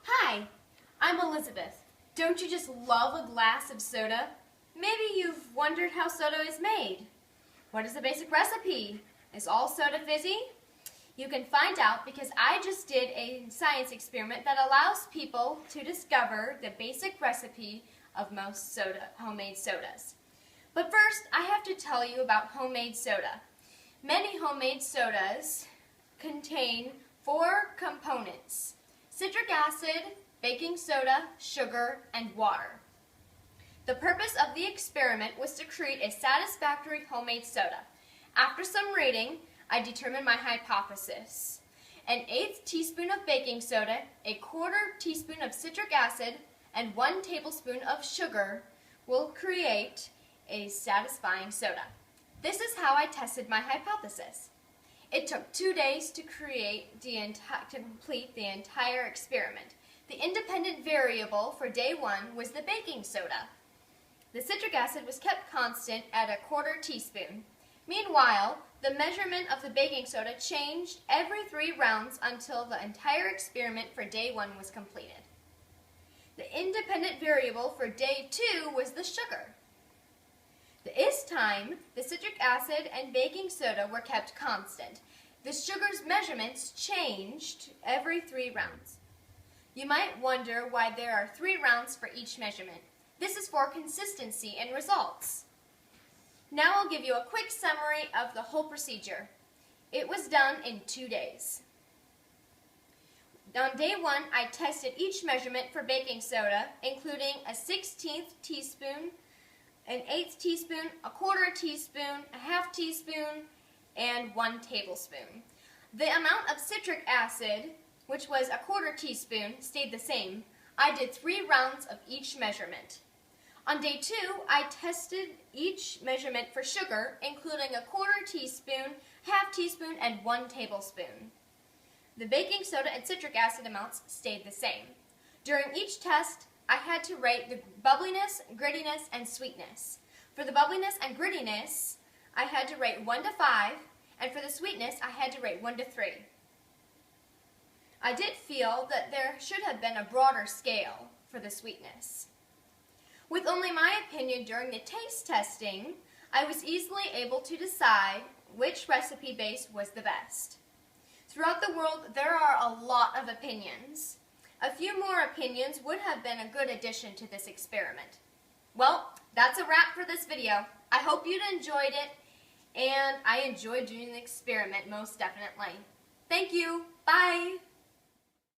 Hi, I'm Elizabeth. Don't you just love a glass of soda? Maybe you've wondered how soda is made. What is the basic recipe? Is all soda fizzy? You can find out because I just did a science experiment that allows people to discover the basic recipe of most homemade sodas. But first, I have to tell you about homemade soda. Many homemade sodas contain 4 components: citric acid, baking soda, sugar, and water. The purpose of the experiment was to create a satisfactory homemade soda. After some rating, I determined my hypothesis. An 1/8 teaspoon of baking soda, a 1/4 teaspoon of citric acid, and 1 tablespoon of sugar will create a satisfying soda. This is how I tested my hypothesis. It took 2 days to complete the entire experiment. The independent variable for day 1 was the baking soda. The citric acid was kept constant at a 1/4 teaspoon. Meanwhile, the measurement of the baking soda changed every 3 rounds until the entire experiment for day 1 was completed. The independent variable for day 2 was the sugar. This time, the citric acid and baking soda were kept constant. The sugar's measurements changed every 3 rounds. You might wonder why there are 3 rounds for each measurement. This is for consistency in results. Now I'll give you a quick summary of the whole procedure. It was done in 2 days. On day 1, I tested each measurement for baking soda, including a 1/16 teaspoon, an 1/8 teaspoon, a 1/4 teaspoon, a 1/2 teaspoon, and 1 tablespoon. The amount of citric acid, which was a 1/4 teaspoon, stayed the same. I did 3 rounds of each measurement. On day 2, I tested each measurement for sugar, including a 1/4 teaspoon, 1/2 teaspoon, and 1 tablespoon. The baking soda and citric acid amounts stayed the same. During each test, I had to rate the bubbliness, grittiness, and sweetness. For the bubbliness and grittiness, I had to rate 1 to 5, and for the sweetness, I had to rate 1 to 3. I did feel that there should have been a broader scale for the sweetness. With only my opinion during the taste testing, I was easily able to decide which recipe base was the best. Throughout the world, there are a lot of opinions. A few more opinions would have been a good addition to this experiment. Well, that's a wrap for this video. I hope you enjoyed it, and I enjoyed doing the experiment most definitely. Thank you. Bye.